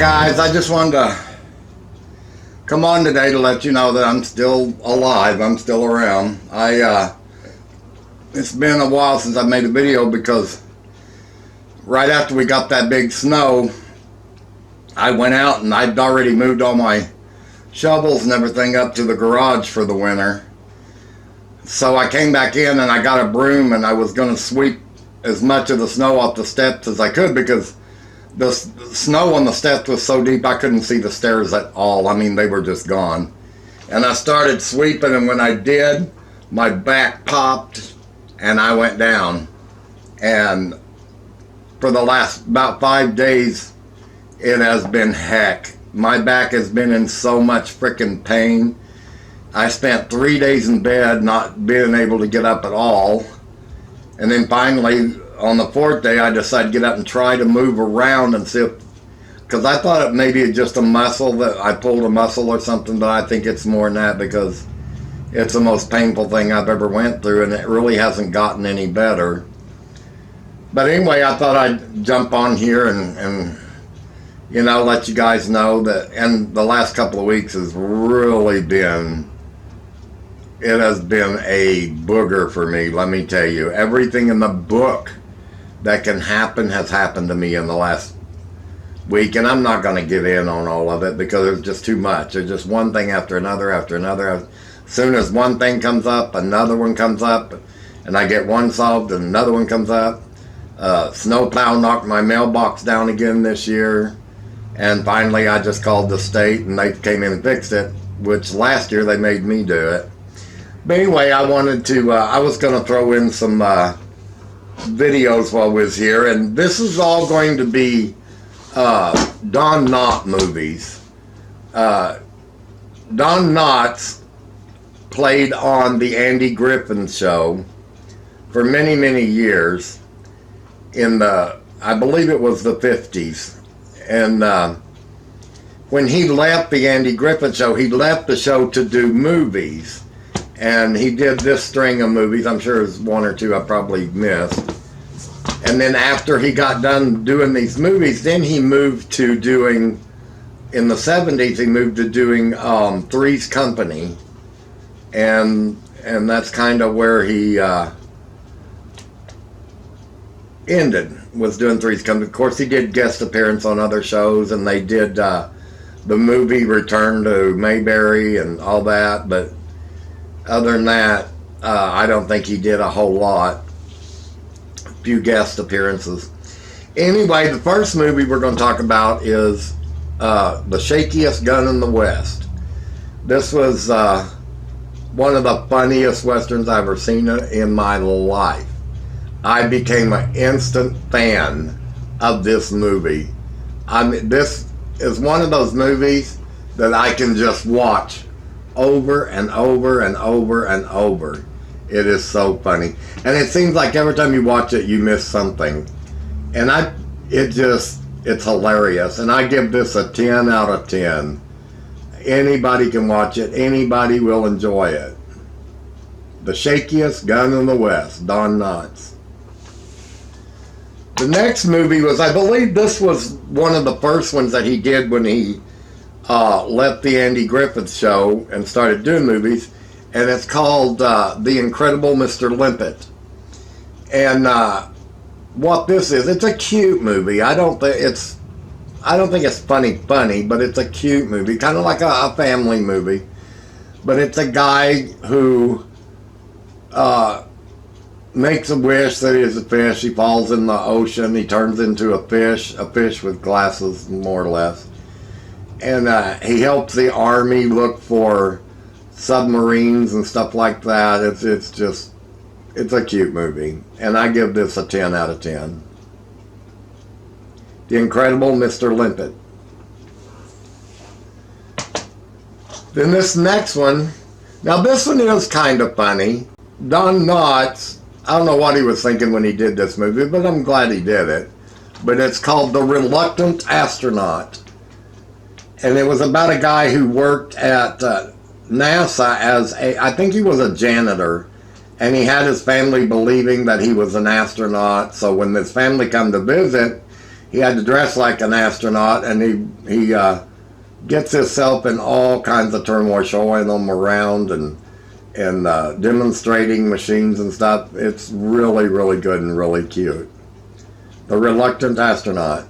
Guys, I just wanted to come on today to let you know that I'm still alive. I'm still around. It's been a while since I made a video because right after we got that big snow, I went out and I'd already moved all my shovels and everything up to the garage for the winter. So I came back in and I got a broom and I was going to sweep as much of the snow off the steps as I could because the snow on the steps was so deep I couldn't see the stairs at all. I mean, they were just gone. And I started sweeping, and when I did, my back popped and I went down. And for the last about 5 days, it has been heck. My back has been in so much freaking pain. I spent 3 days in bed not being able to get up at all. And then finally, on the 4th day, I decided to get up and try to move around and see if, because I thought it maybe it's just a muscle, that I pulled a muscle or something, but I think it's more than that because it's the most painful thing I've ever went through, and it really hasn't gotten any better. But anyway, I thought I'd jump on here and you know, let you guys know that, and the last couple of weeks has really been, it has been a booger for me, let me tell you. Everything in the book that can happen has happened to me in the last week, and I'm not going to get in on all of it because it's just too much. There's just one thing after another after another. As soon as one thing comes up, another one comes up, and I get one solved and another one comes up. Snowplow knocked my mailbox down again this year, and finally I just called the state and they came in and fixed it, which last year they made me do it. But anyway, I wanted to, I was going to throw in some videos while I was here, and this is all going to be Don Knotts movies. Don Knotts played on the Andy Griffith Show for many, many years in the, I believe it was the 50s. And when he left the Andy Griffith Show, he left the show to do movies. And he did this string of movies. I'm sure there's one or two I probably missed. And then after he got done doing these movies, then he moved to doing, in the 70s, he moved to doing Three's Company. And that's kind of where he ended, was doing Three's Company. Of course, he did guest appearance on other shows, and they did the movie Return to Mayberry and all that, but other than that, I don't think he did a whole lot. A few guest appearances. Anyway, the first movie we're going to talk about is The Shakiest Gun in the West. This was one of the funniest westerns I've ever seen in my life. I became an instant fan of this movie. I mean, this is one of those movies that I can just watch over and over and over and over. It is so funny, and it seems like every time you watch it you miss something, and it's hilarious, and I give this a 10 out of 10. Anybody can watch it, anybody will enjoy it. The Shakiest Gun in the West, Don Knotts. The next movie was, I believe this was one of the first ones that he did when he left the Andy Griffith Show and started doing movies, and it's called The Incredible Mr. Limpet. And what this is, it's a cute movie. I don't think it's funny, but it's a cute movie, kind of like a family movie. But it's a guy who makes a wish that he is a fish. He falls in the ocean. He turns into a fish with glasses, more or less. And he helps the army look for submarines and stuff like that. It's a cute movie. And I give this a 10 out of 10. The Incredible Mr. Limpet. Then this next one. Now this one is kind of funny. Don Knotts, I don't know what he was thinking when he did this movie, but I'm glad he did it. But it's called The Reluctant Astronaut. And it was about a guy who worked at NASA as I think he was a janitor. And he had his family believing that he was an astronaut. So when his family come to visit, he had to dress like an astronaut, and he gets himself in all kinds of turmoil, showing them around and demonstrating machines and stuff. It's really, really good and really cute. The Reluctant Astronaut.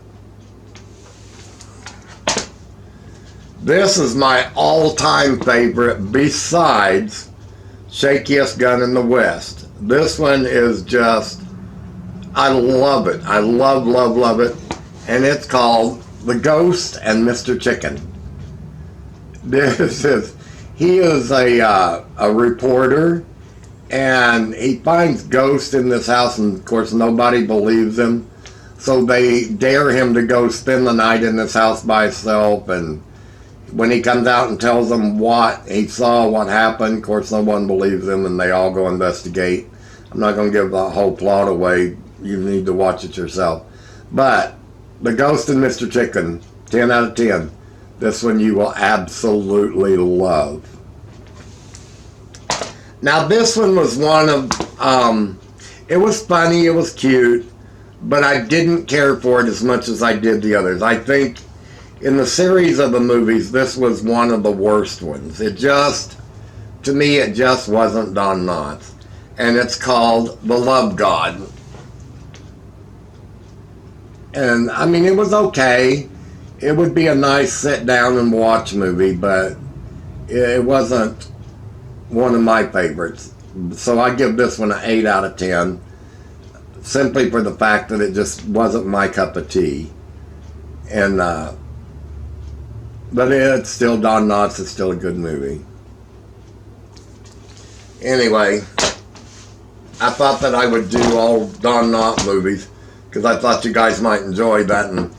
This is my all-time favorite besides Shakiest Gun in the West. This one is just, I love it. I love, love, love it. And it's called The Ghost and Mr. Chicken. He is a reporter, and he finds ghosts in this house, and of course nobody believes him. So they dare him to go spend the night in this house by himself, and when he comes out and tells them what he saw, what happened, of course no one believes him, and they all go investigate. I'm not going to give the whole plot away. You need to watch it yourself. But The Ghost and Mr. Chicken, 10 out of 10. This one you will absolutely love. Now this one was one of, it was funny, it was cute, but I didn't care for it as much as I did the others. I think in the series of the movies, this was one of the worst ones. It just, to me, it just wasn't Don Knotts. And it's called The Love God. And, I mean, it was okay. It would be a nice sit down and watch movie, but it wasn't one of my favorites. So I give this one an 8 out of 10. Simply for the fact that it just wasn't my cup of tea. And, but it's still Don Knotts. It's still a good movie. Anyway, I thought that I would do all Don Knotts movies because I thought you guys might enjoy that, and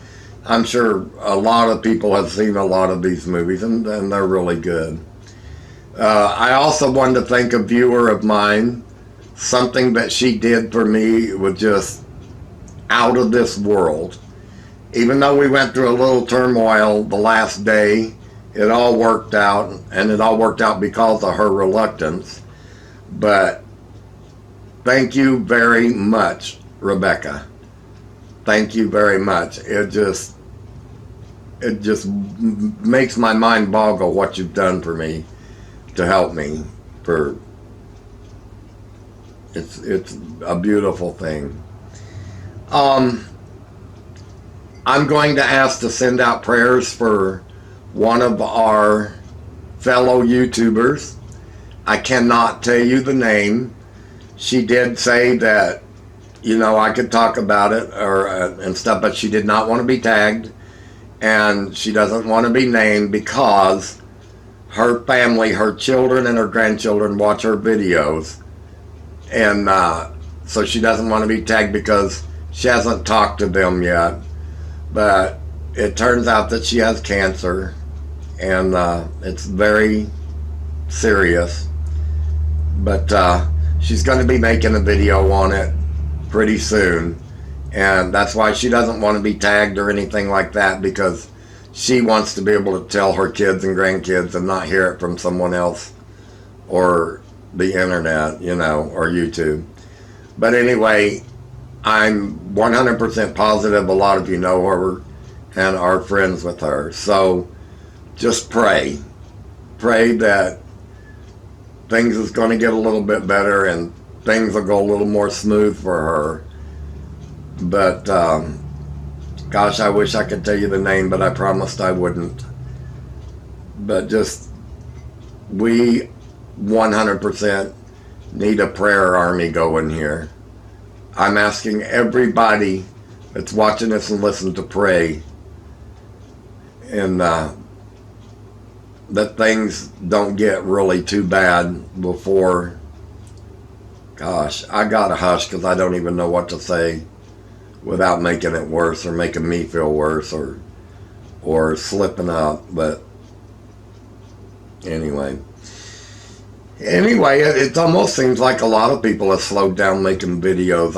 I'm sure a lot of people have seen a lot of these movies, and they're really good. I also wanted to thank a viewer of mine. Something that she did for me was just out of this world. Even though we went through a little turmoil the last day, it all worked out, and it all worked out because of her reluctance. But thank you very much, Rebecca. Thank you very much. It just makes my mind boggle what you've done for me to help me. It's a beautiful thing. I'm going to ask to send out prayers for one of our fellow YouTubers. I cannot tell you the name. She did say that, you know, I could talk about it and stuff, but she did not want to be tagged, and she doesn't want to be named because her family, her children and her grandchildren watch her videos, and so she doesn't want to be tagged because she hasn't talked to them yet. But it turns out that she has cancer, and it's very serious. But she's going to be making a video on it pretty soon, and that's why she doesn't want to be tagged or anything like that, because she wants to be able to tell her kids and grandkids and not hear it from someone else or the internet, you know, or YouTube. But anyway, I'm 100% positive a lot of you know her and are friends with her. So just pray. Pray that things is going to get a little bit better and things will go a little more smooth for her. But, gosh, I wish I could tell you the name, but I promised I wouldn't. But just, we 100% need a prayer army going here. I'm asking everybody that's watching this and listening to pray, and that things don't get really too bad before, gosh, I gotta hush because I don't even know what to say without making it worse or making me feel worse or slipping up. But anyway, it almost seems like a lot of people have slowed down making videos.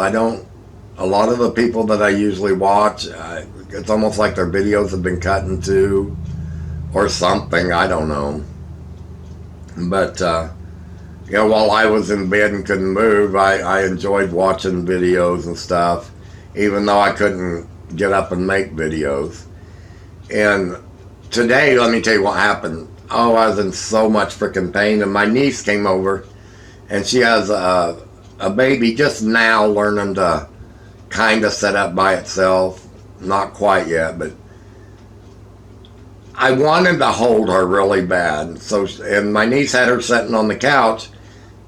A lot of the people that I usually watch, it's almost like their videos have been cut in two or something, I don't know. But, you know, while I was in bed and couldn't move, I enjoyed watching videos and stuff, even though I couldn't get up and make videos. And today, let me tell you what happened. Oh, I was in so much freaking pain, and my niece came over, and she has a baby just now learning to kind of set up by itself. Not quite yet, but I wanted to hold her really bad. So, and my niece had her sitting on the couch,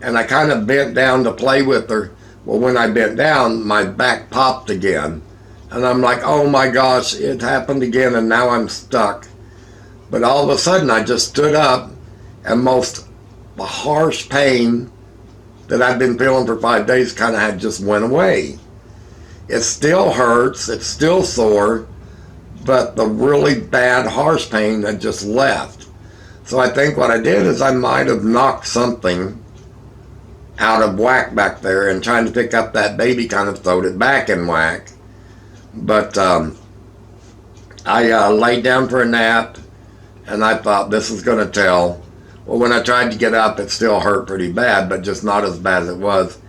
and I kind of bent down to play with her. Well, when I bent down, my back popped again. And I'm like, oh my gosh, it happened again, and now I'm stuck. But all of a sudden, I just stood up, and the harsh pain that I've been feeling for 5 days kind of had just went away. It still hurts, it's still sore, but the really bad harsh pain had just left. So I think what I did is I might have knocked something out of whack back there, and trying to pick up that baby kind of throwed it back in whack. But I laid down for a nap, and I thought this is going to tell. Well, when I tried to get up, it still hurt pretty bad, but just not as bad as it was.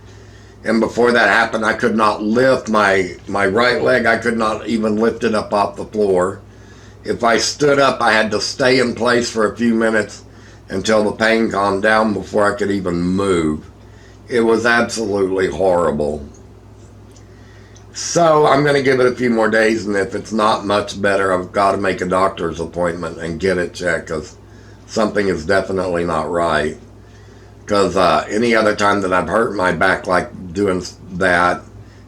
And before that happened, I could not lift my right leg. I could not even lift it up off the floor. If I stood up, I had to stay in place for a few minutes until the pain calmed down before I could even move. It was absolutely horrible. So I'm going to give it a few more days, and if it's not much better, I've got to make a doctor's appointment and get it checked, because something is definitely not right. Because any other time that I've hurt my back like doing that,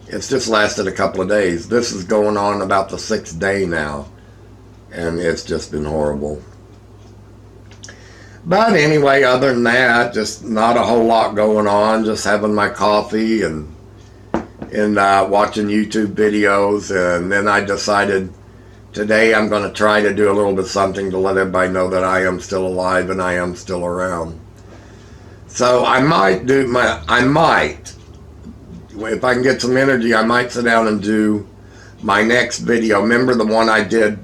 it's just lasted a couple of days. This is going on about the 6th day now, and it's just been horrible. But anyway, other than that, just not a whole lot going on. Just having my coffee and watching YouTube videos. And then I decided today I'm going to try to do a little bit something to let everybody know that I am still alive and I am still around. So I might, if I can get some energy, I might sit down and do my next video. Remember the one I did,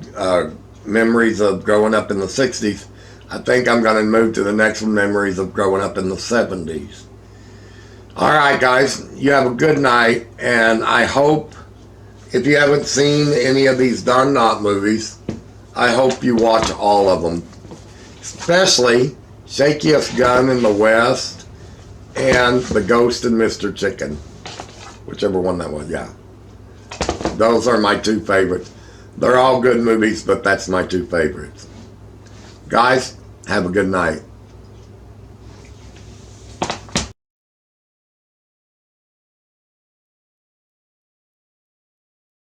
Memories of Growing Up in the 60s? I think I'm going to move to the next one, Memories of Growing Up in the 70s. Alright guys, you have a good night, and I hope, if you haven't seen any of these Don Knotts movies, I hope you watch all of them. Especially Shakiest Gun in the West and The Ghost and Mr. Chicken. Whichever one that was, yeah. Those are my 2 favorites. They're all good movies, but that's my 2 favorites. Guys, have a good night.